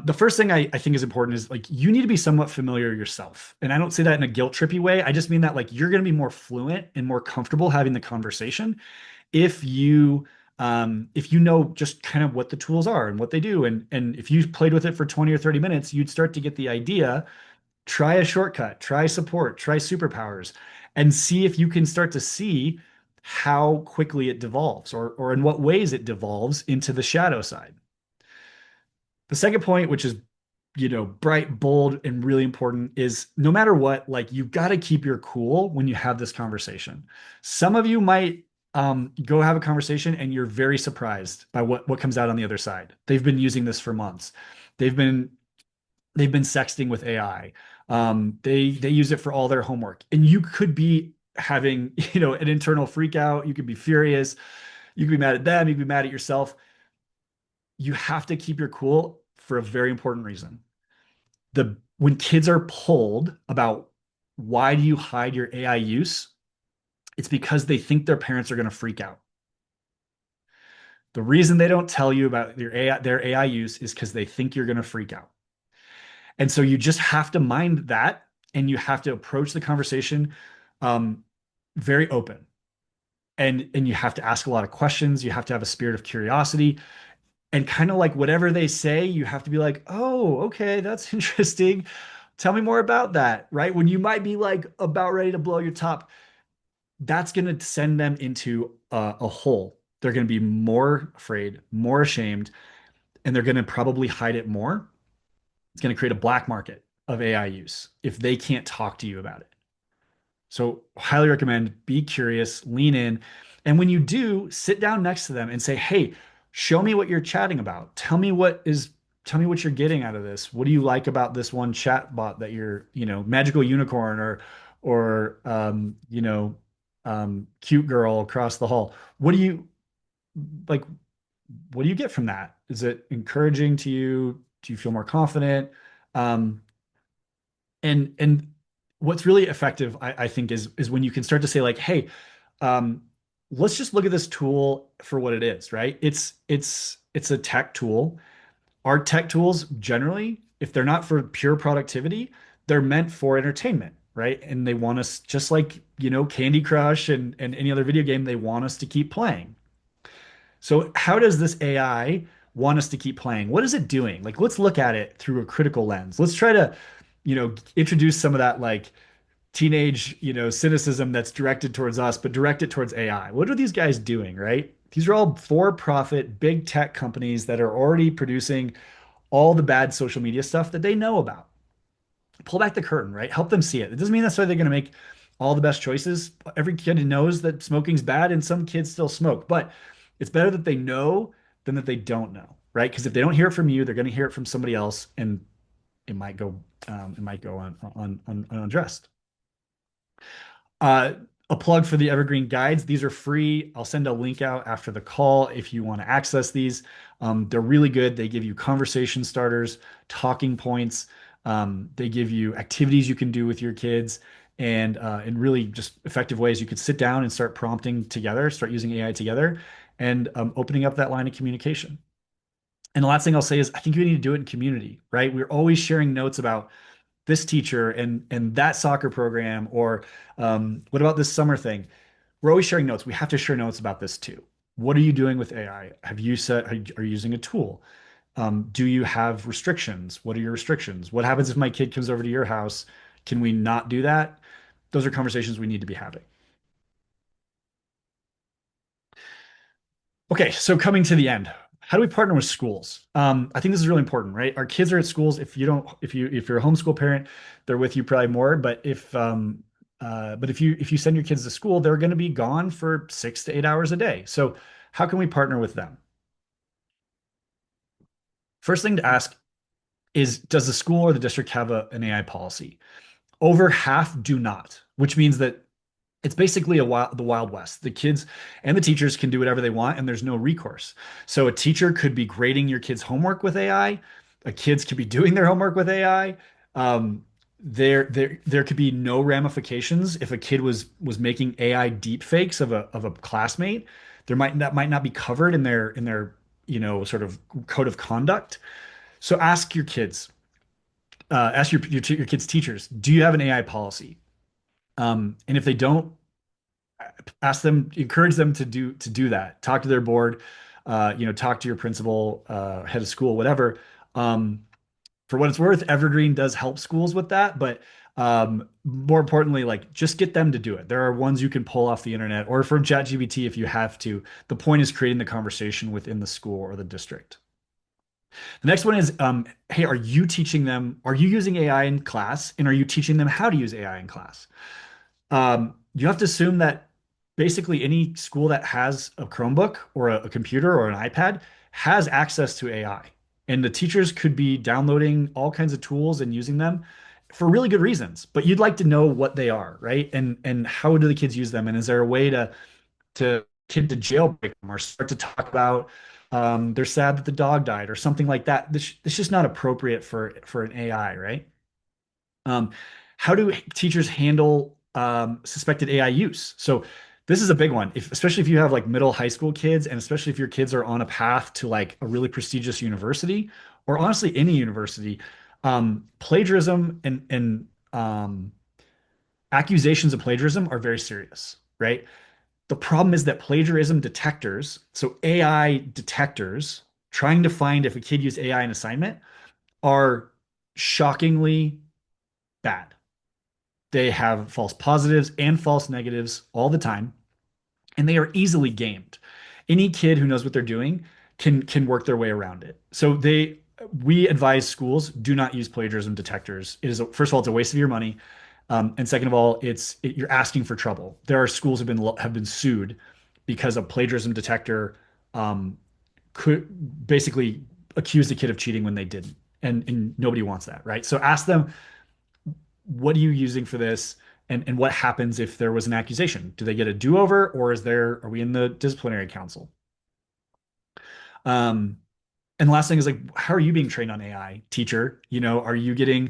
the first thing I think is important is like you need to be somewhat familiar yourself, and I don't say that in a guilt trippy way. I just mean that like you're going to be more fluent and more comfortable having the conversation if you know just kind of what the tools are and what they do, and if you played with it for 20 or 30 minutes, you'd start to get the idea. Try a shortcut, try support, try superpowers, and see if you can start to see how quickly it devolves or in what ways it devolves into the shadow side. The second point, which is, bright, bold, and really important, is no matter what, like you've got to keep your cool when you have this conversation. Some of you might go have a conversation and you're very surprised by what comes out on the other side. They've been using this for months. They've been they've been sexting with AI. They use it for all their homework, and you could be having an internal freak out. You could be furious. You could be mad at them. You could be mad at yourself. You have to keep your cool for a very important reason. The When kids are pulled about why do you hide your AI use, it's because they think their parents are going to freak out. The reason they don't tell you about their AI use is because they think you're going to freak out. And so you just have to mind that, and you have to approach the conversation um, very open. And you have to ask a lot of questions. You have to have a spirit of curiosity. And kind of like whatever they say, you have to be like, oh, okay, that's interesting. Tell me more about that, right? When you might be like about ready to blow your top, that's going to send them into a hole. They're going to be more afraid, more ashamed, and they're going to probably hide it more. It's going to create a black market of AI use if they can't talk to you about it. So, highly recommend be curious, lean in. And when you do, sit down next to them and say, "Hey, show me what you're chatting about. Tell me what you're getting out of this. What do you like about this one chat bot that you're, magical unicorn or cute girl across the hall. What do you like what do you get from that? Is it encouraging to you? Do you feel more confident? Um, and what's really effective, I think, is when you can start to say like, hey, um, let's just look at this tool for what it is, right? It's a tech tool. Our tech tools generally, if they're not for pure productivity, they're meant for entertainment, right? And they want us just like, Candy Crush and any other video game, they want us to keep playing. So how does this AI want us to keep playing? What is it doing? Like, let's look at it through a critical lens. Let's try to, introduce some of that like teenage, cynicism that's directed towards us, but direct it towards AI. What are these guys doing, right? These are all for-profit big tech companies that are already producing all the bad social media stuff that they know about. Pull back the curtain, right? Help them see it. It doesn't mean necessarily they're going to make all the best choices. Every kid knows that smoking's bad and some kids still smoke, but it's better that they know than that they don't know, right? Because if they don't hear it from you, they're going to hear it from somebody else, and it might go unaddressed. Uh, a plug for the Evergreen guides. These are free. I'll send a link out after the call if you want to access these. They're really good. They give you conversation starters, talking points. They give you activities you can do with your kids, and in really just effective ways. You could sit down and start prompting together, start using AI together, and opening up that line of communication. And the last thing I'll say is I think you need to do it in community, right? We're always sharing notes about this teacher and that soccer program, or what about this summer thing? We're always sharing notes. We have to share notes about this too. What are you doing with AI? Are you using a tool? Do you have restrictions? What are your restrictions? What happens if my kid comes over to your house? Can we not do that? Those are conversations we need to be having. Okay, so coming to the end, how do we partner with schools? I think this is really important, right? Our kids are at schools. If you're a homeschool parent, they're with you probably more. But if you send your kids to school, they're going to be gone for 6 to 8 hours a day. So how can we partner with them? First thing to ask is, does the school or the district have an AI policy? Over half do not, which means that it's basically the Wild West. The kids and the teachers can do whatever they want, and there's no recourse. So a teacher could be grading your kids' homework with AI. A kids could be doing their homework with AI. There could be no ramifications if a kid was making AI deep fakes of a classmate. that might not be covered in their sort of code of conduct. So ask your kids, ask your kids' teachers, do you have an AI policy? And if they don't, ask them, encourage them to do that. Talk to their board, talk to your principal, head of school, whatever. Um, for what it's worth, Evergreen does help schools with that, but more importantly, like just get them to do it. There are ones you can pull off the internet or from ChatGPT if you have to. The point is creating the conversation within the school or the district. The next one is, hey, are you teaching them? Are you using AI in class, and are you teaching them how to use AI in class? You have to assume that basically any school that has a Chromebook or a computer or an iPad has access to AI. And the teachers could be downloading all kinds of tools and using them for really good reasons. But you'd like to know what they are, right? And how do the kids use them? And is there a way to jailbreak them or start to talk about they're sad that the dog died or something like that? This just not appropriate for an AI, right? Um, how do teachers handle suspected AI use? So this is a big one, especially if you have like middle high school kids, and especially if your kids are on a path to like a really prestigious university, or honestly any university. Plagiarism and accusations of plagiarism are very serious, right? The problem is that plagiarism detectors, so AI detectors, trying to find if a kid used AI in assignment, are shockingly bad. They have false positives and false negatives all the time, and they are easily gamed. Any kid who knows what they're doing can work their way around it. So we advise schools do not use plagiarism detectors. It is first of all, it's a waste of your money, and second of all, you're asking for trouble. There are schools have been sued because a plagiarism detector um, could basically accuse the kid of cheating when they didn't, and nobody wants that, right? So ask them, what are you using for this? And what happens if there was an accusation? Do they get a do-over, or are we in the disciplinary council? Um, and the last thing is like, how are you being trained on AI, teacher? Are you getting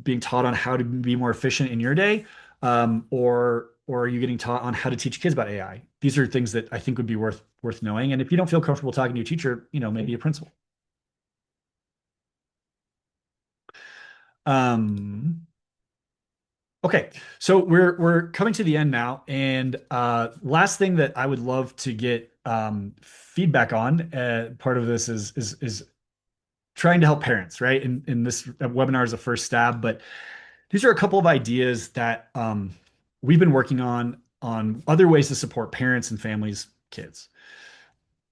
being taught on how to be more efficient in your day? Or are you getting taught on how to teach kids about AI? These are things that I think would be worth knowing. And if you don't feel comfortable talking to your teacher, maybe a principal. Um, Okay, so we're coming to the end now, and last thing that I would love to get feedback on. Part of this is trying to help parents, right? And this webinar is a first stab, but these are a couple of ideas that we've been working on other ways to support parents and families, kids.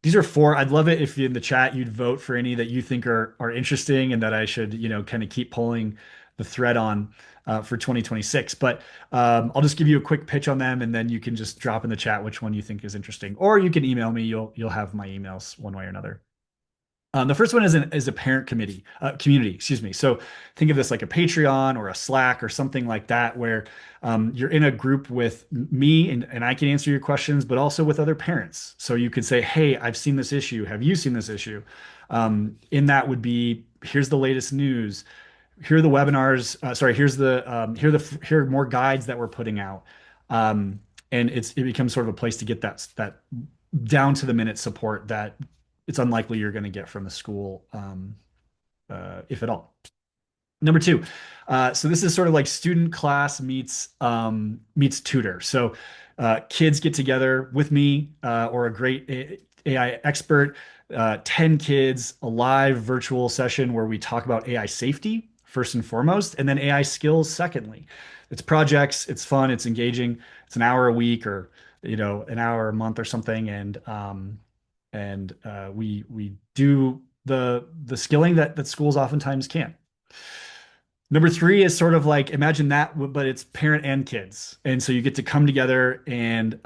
These are four. I'd love it if in the chat you'd vote for any that you think are interesting and that I should, kind of keep pulling the thread on for 2026. But I'll just give you a quick pitch on them, and then you can just drop in the chat which one you think is interesting, or you can email me. You'll have my emails one way or another. The first one is a parent community, excuse me. So think of this like a Patreon or a Slack or something like that, where you're in a group with me and I can answer your questions, but also with other parents. So you could say, "Hey, I've seen this issue. Have you seen this issue?" In that would be, here's the latest news. Here are the webinars. Sorry, here are more guides that we're putting out. And it becomes sort of a place to get that down to the minute support that it's unlikely you're going to get from the school, if at all. Number two, so this is sort of like student class meets tutor. So kids get together with me or a great AI expert, 10 kids, a live virtual session where we talk about AI safety first and foremost, and then AI skills secondly. It's projects, it's fun, it's engaging. It's an hour a week or an hour a month or something, and we do the skilling that schools oftentimes can't. Number three is sort of like imagine that, but it's parent and kids. And so you get to come together and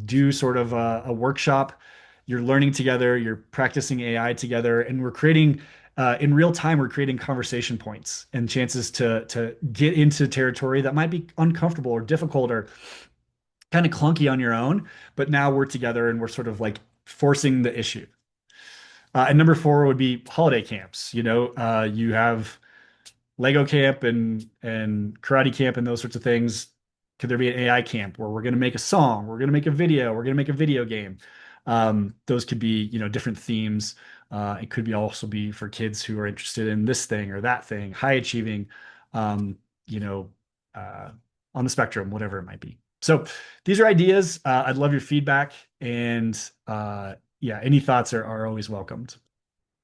do sort of a workshop. You're learning together, you're practicing AI together, and we're creating in real time, we're creating conversation points and chances to get into territory that might be uncomfortable or difficult or kind of clunky on your own. But now we're together and we're sort of like forcing the issue. And number four would be holiday camps. You have Lego camp and karate camp and those sorts of things. Could there be an AI camp where we're going to make a song, we're going to make a video, we're going to make a video game? Those could be, different themes. It could be also be for kids who are interested in this thing or that thing, high achieving, um, you know, uh, on the spectrum, whatever it might be. So these are ideas. I'd love your feedback, and yeah, any thoughts are always welcomed.